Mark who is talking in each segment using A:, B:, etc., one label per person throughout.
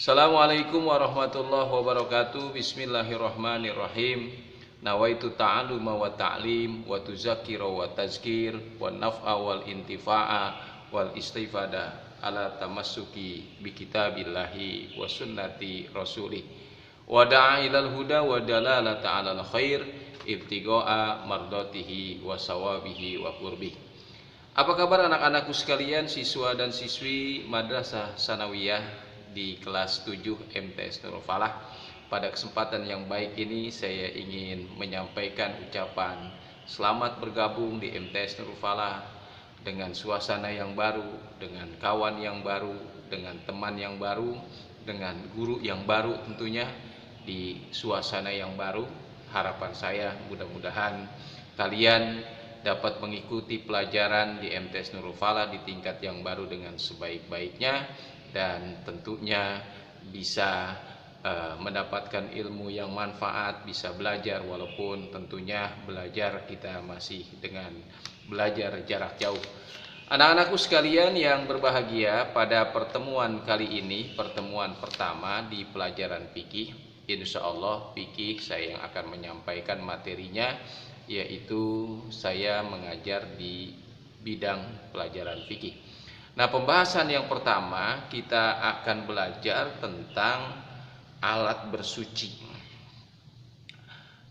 A: Assalamualaikum warahmatullahi wabarakatuh. Bismillahirrahmanirrahim. Nawaitu ta'aluma wa ta'lim wa tuzakira wa tazkir wa naf'a wal intifa'a wal istifada ala tamassuki bi kitabillahi wa sunnati rasulih wa da'a ilal huda wa dalalata alal khair ibtigo'a mardatihi wa sawabihi wa qurbih. Apa kabar anak-anakku sekalian, siswa dan siswi Madrasah Sanawiyah di kelas 7 MTS Nurul Falah? Pada kesempatan yang baik ini saya ingin menyampaikan ucapan selamat bergabung di MTS Nurul Falah dengan suasana yang baru, dengan kawan yang baru, dengan teman yang baru, dengan guru yang baru tentunya di suasana yang baru. Harapan saya mudah-mudahan kalian dapat mengikuti pelajaran di MTS Nurul Falah di tingkat yang baru dengan sebaik-baiknya dan tentunya bisa mendapatkan ilmu yang manfaat, bisa belajar walaupun tentunya belajar kita masih dengan belajar jarak jauh. Anak-anakku sekalian yang berbahagia, pada pertemuan kali ini, pertemuan pertama di pelajaran fikih, insya Allah fikih saya yang akan menyampaikan materinya, yaitu saya mengajar di bidang pelajaran fikih. Nah, pembahasan yang pertama kita akan belajar tentang alat bersuci.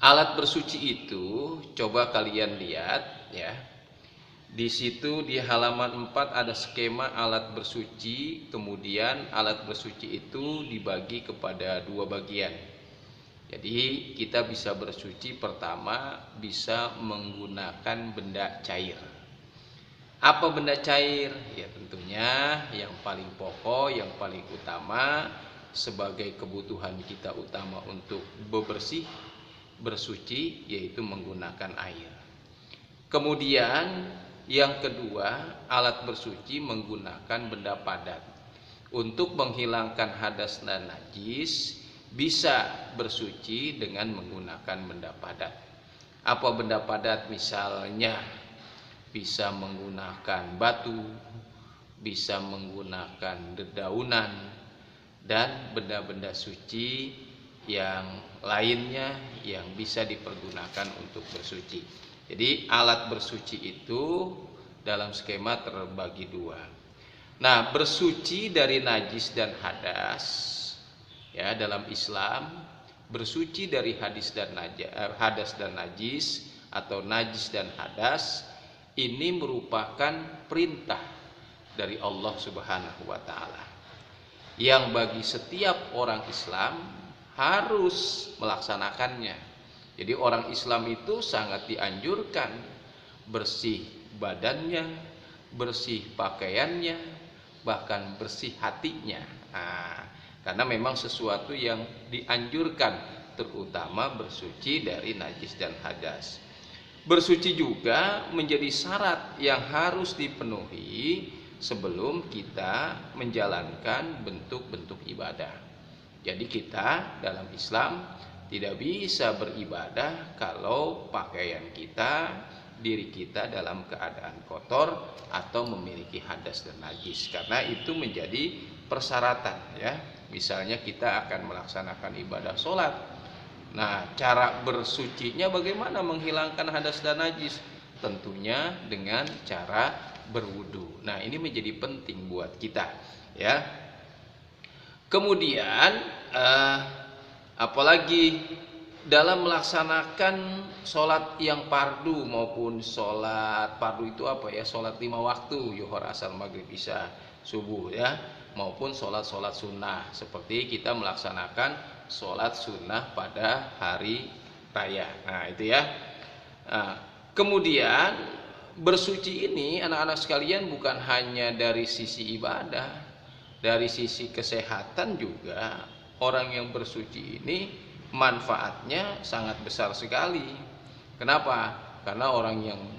A: Alat bersuci itu coba kalian lihat ya. Di situ di halaman 4 ada skema alat bersuci, kemudian alat bersuci itu dibagi kepada dua bagian. Jadi kita bisa bersuci pertama bisa menggunakan benda cair. Apa benda cair? Ya tentunya yang paling pokok, yang paling utama sebagai kebutuhan kita utama untuk bebersih, bersuci, yaitu menggunakan air. Kemudian yang kedua, alat bersuci menggunakan benda padat. Untuk menghilangkan hadas dan najis bisa bersuci dengan menggunakan benda padat. Apa benda padat? Misalnya bisa menggunakan batu, bisa menggunakan dedaunan, dan benda-benda suci yang lainnya yang bisa dipergunakan untuk bersuci. Jadi alat bersuci itu dalam skema terbagi dua. Nah, bersuci dari najis dan hadas ya, dalam Islam bersuci dari hadas dan najis atau najis dan hadas ini merupakan perintah dari Allah Subhanahu wa taala yang bagi setiap orang Islam harus melaksanakannya. Jadi orang Islam itu sangat dianjurkan bersih badannya, bersih pakaiannya, bahkan bersih hatinya. Nah, karena memang sesuatu yang dianjurkan, terutama bersuci dari najis dan hadas. Bersuci juga menjadi syarat yang harus dipenuhi sebelum kita menjalankan bentuk-bentuk ibadah. Jadi kita dalam Islam tidak bisa beribadah kalau pakaian kita, diri kita dalam keadaan kotor atau memiliki hadas dan najis, karena itu menjadi persyaratan ya. Misalnya kita akan melaksanakan ibadah sholat. Nah, cara bersucinya bagaimana menghilangkan hadas dan najis? Tentunya dengan cara berwudu. Nah, ini menjadi penting buat kita ya. Kemudian apalagi dalam melaksanakan sholat yang fardu maupun sholat fardu itu apa ya, sholat 5 waktu, zuhur, asar, maghrib, isya, subuh ya, maupun sholat-sholat sunnah seperti kita melaksanakan sholat sunnah pada hari raya. Nah itu ya. Nah, kemudian bersuci ini anak-anak sekalian bukan hanya dari sisi ibadah, dari sisi kesehatan juga. Orang yang bersuci ini manfaatnya sangat besar sekali. Kenapa? Karena orang yang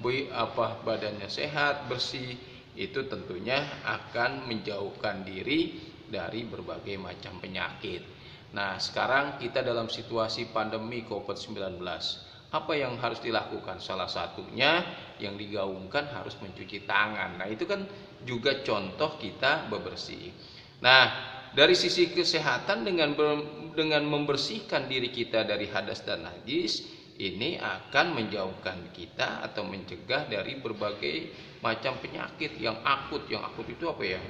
A: badannya sehat, bersih, itu tentunya akan menjauhkan diri dari berbagai macam penyakit. Nah, sekarang kita dalam situasi pandemi COVID-19. Apa yang harus dilakukan? Salah satunya yang digaungkan harus mencuci tangan. Nah, itu kan juga contoh kita bebersih. Nah, dari sisi kesehatan dengan membersihkan diri kita dari hadas dan najis, ini akan menjauhkan kita atau mencegah dari berbagai macam penyakit yang akut. Yang akut itu apa ya?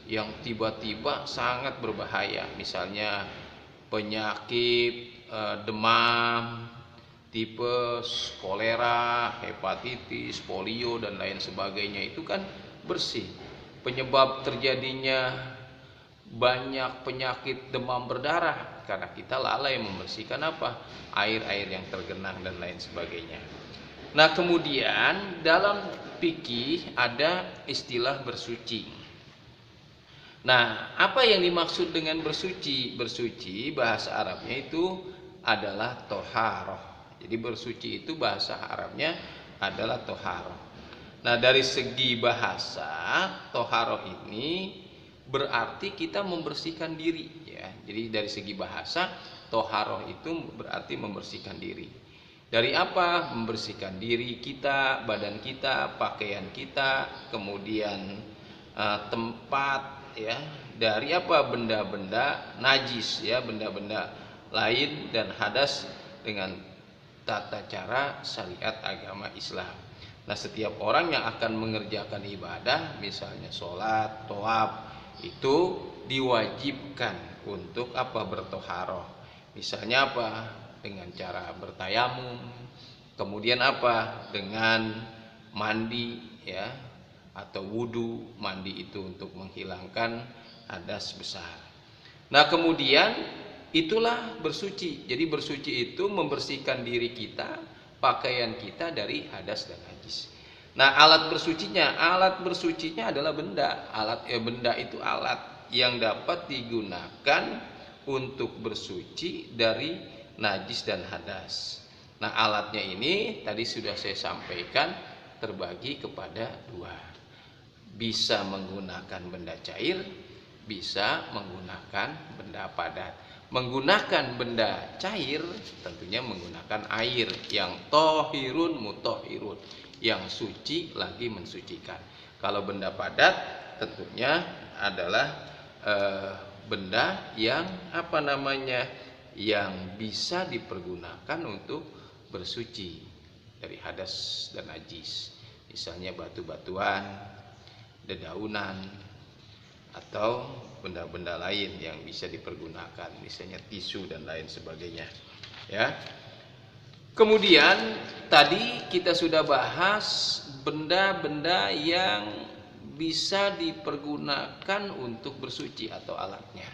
A: Yang tiba-tiba sangat berbahaya. Misalnya penyakit demam, tipes, kolera, hepatitis, polio dan lain sebagainya itu kan bersih. Penyebab terjadinya banyak penyakit demam berdarah karena kita lalai membersihkan apa? Air-air yang tergenang dan lain sebagainya. Nah, kemudian dalam fikih ada istilah bersuci. Nah, apa yang dimaksud dengan bersuci? Bersuci bahasa Arabnya itu adalah toharoh. Jadi bersuci itu bahasa Arabnya adalah toharoh. Nah, dari segi bahasa, toharoh ini berarti kita membersihkan diri, ya. Jadi dari segi bahasa, toharoh itu berarti membersihkan diri. Dari apa? Membersihkan diri kita, badan kita, pakaian kita, kemudian tempat, ya. Dari apa? Benda-benda najis, ya, benda-benda lain dan hadas dengan tata cara syariat agama Islam. Nah, setiap orang yang akan mengerjakan ibadah, misalnya sholat, tawaf, itu diwajibkan untuk apa? Bertoharoh. Misalnya apa? Dengan cara bertayamum, kemudian apa? Dengan mandi, ya, atau wudu. Mandi itu untuk menghilangkan hadas besar. Nah, kemudian itulah bersuci. Jadi bersuci itu membersihkan diri kita, pakaian kita dari hadas dan najis. Nah, alat bersucinya adalah benda. Benda itu alat yang dapat digunakan untuk bersuci dari najis dan hadas. Nah, alatnya ini tadi sudah saya sampaikan terbagi kepada dua. Bisa menggunakan benda cair, bisa menggunakan benda padat. Menggunakan benda cair tentunya menggunakan air yang tohirun mutohirun, yang suci lagi mensucikan. Kalau benda padat tentunya adalah benda yang apa namanya, yang bisa dipergunakan untuk bersuci dari hadas dan najis. Misalnya batu-batuan, dedaunan, atau benda-benda lain yang bisa dipergunakan, misalnya tisu dan lain sebagainya, ya. Kemudian tadi kita sudah bahas benda-benda yang bisa dipergunakan untuk bersuci atau alatnya,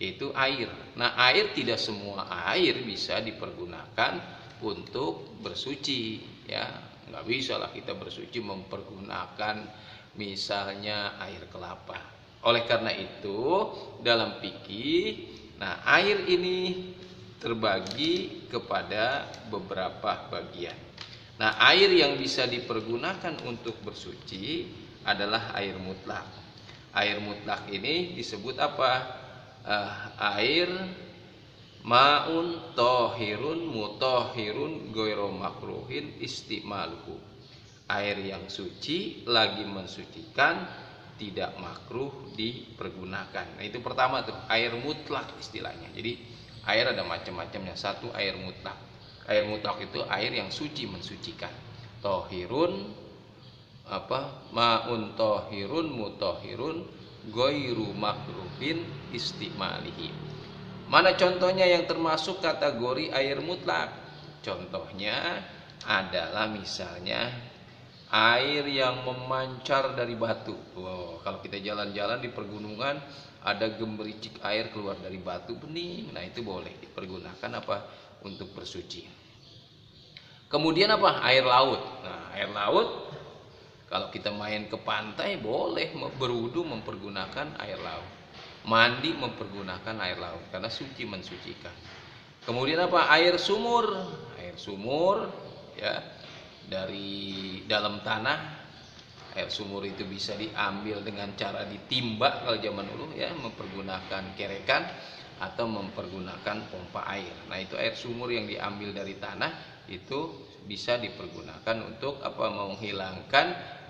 A: yaitu air. Nah, air tidak semua air bisa dipergunakan untuk bersuci, ya. Nggak bisa lah kita bersuci mempergunakan misalnya air kelapa. Oleh karena itu dalam fikih, nah, air ini terbagi kepada beberapa bagian. Nah, air yang bisa dipergunakan untuk bersuci adalah air mutlak. Air mutlak ini disebut apa? Air ma'un tohirun mutohirun goiro makruhin istimaluhu. Air yang suci lagi mensucikan, tidak makruh dipergunakan. Nah, itu pertama tuh, air mutlak istilahnya. Jadi air ada macam-macamnya. Satu, air mutlak. Air mutlak itu air yang suci mensucikan. Tohirun apa? Ma'un tohirun mutohirun goiru makruhin istimalihi. Mana contohnya yang termasuk kategori air mutlak? Contohnya adalah misalnya air yang memancar dari batu. Kalau kita jalan-jalan di pergunungan, ada gemericik air keluar dari batu bening. Nah, itu boleh dipergunakan apa? Untuk bersuci. Kemudian apa? Air laut. Nah, air laut kalau kita main ke pantai boleh berwudu mempergunakan air laut. Mandi mempergunakan air laut karena suci mensucikan. Kemudian apa? Air sumur. Air sumur, ya, dari dalam tanah. Air sumur itu bisa diambil dengan cara ditimba kalau zaman dulu, ya, mempergunakan kerekan atau mempergunakan pompa air. Nah, itu air sumur yang diambil dari tanah itu bisa dipergunakan untuk apa? Menghilangkan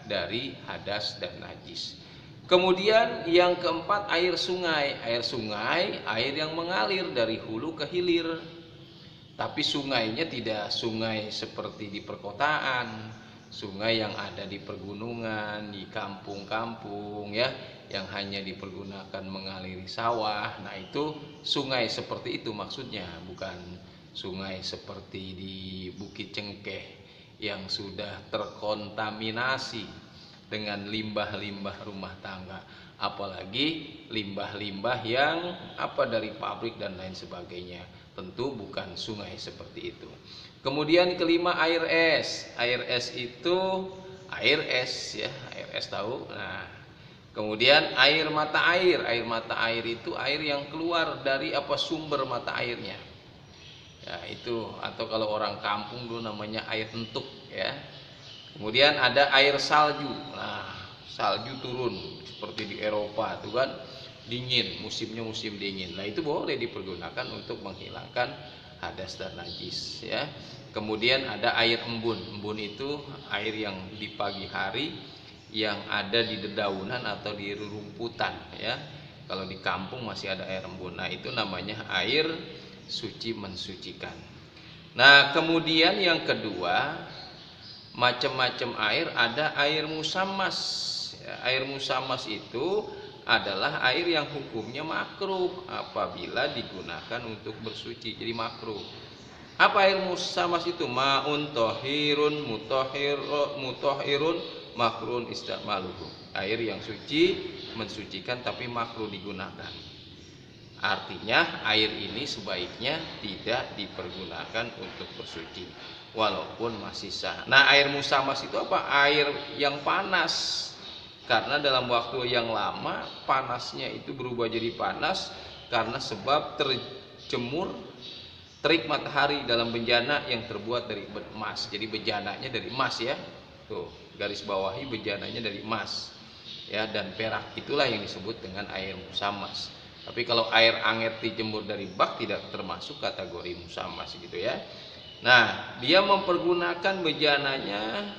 A: dari hadas dan najis. Kemudian yang keempat air sungai. Air sungai, air yang mengalir dari hulu ke hilir. Tapi sungainya tidak sungai seperti di perkotaan, sungai yang ada di pegunungan, di kampung-kampung ya, yang hanya dipergunakan mengaliri sawah. Nah, itu sungai seperti itu maksudnya, bukan sungai seperti di Bukit Cengkeh yang sudah terkontaminasi dengan limbah-limbah rumah tangga, apalagi limbah-limbah yang dari pabrik dan lain sebagainya. Tentu bukan sungai seperti itu. Kemudian kelima air es. Air es itu air es ya, air es tahu. Nah, kemudian air mata air. Air mata air itu air yang keluar dari sumber mata airnya. Ya, itu atau kalau orang kampung dulu namanya air entuk ya. Kemudian ada air salju. Nah, salju turun seperti di Eropa itu kan dingin, musimnya musim dingin. Nah, itu boleh dipergunakan untuk menghilangkan hadas dan najis ya. Kemudian ada air embun. Embun itu air yang di pagi hari yang ada di dedaunan atau di rumputan ya. Kalau di kampung masih ada air embun. Nah, itu namanya air suci mensucikan. Nah, kemudian yang kedua, macam-macam air, ada air musammas. Air musammas itu adalah air yang hukumnya makruh apabila digunakan untuk bersuci, jadi makruh. Apa air musammas itu? Ma'un tohirun mutohirun makruhun istamaluhu. Air yang suci mensucikan tapi makruh digunakan. Artinya air ini sebaiknya tidak dipergunakan untuk bersuci walaupun masih sah. Nah, air musammas itu apa? Air yang panas. Karena dalam waktu yang lama panasnya itu berubah jadi panas karena sebab terjemur terik matahari dalam bejana yang terbuat dari emas. Jadi bejananya dari emas ya. Tuh, garis bawahi bejananya dari emas. Ya, dan perak. Itulah yang disebut dengan air musammas. Tapi kalau air anget dijemur dari bak tidak termasuk kategori musammas gitu ya. Nah, dia mempergunakan bejananya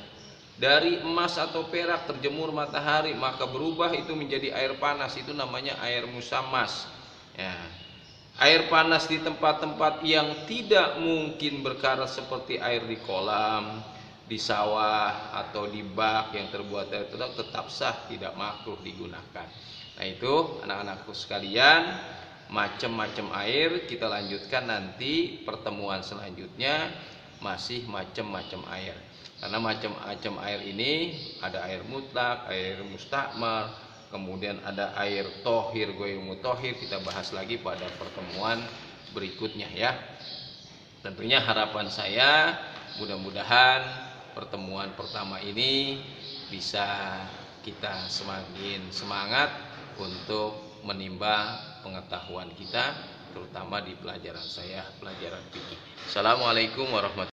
A: dari emas atau perak terjemur matahari, maka berubah itu menjadi air panas, itu namanya air musammas ya. Air panas di tempat-tempat yang tidak mungkin berkarat seperti air di kolam, di sawah atau di bak yang terbuat dari tetap sah, tidak makruh digunakan. Nah, itu anak-anakku sekalian, macam-macam air. Kita lanjutkan nanti pertemuan selanjutnya, masih macam-macam air. Karena macam-macam air ini ada air mutlak, air mustakmal, kemudian ada air tohir, goyur mutohir. Kita bahas lagi pada pertemuan berikutnya ya. Tentunya harapan saya mudah-mudahan pertemuan pertama ini bisa kita semakin semangat untuk menimba pengetahuan kita, terutama di pelajaran saya, pelajaran fikih. Assalamualaikum warahmatullahi wabarakatuh.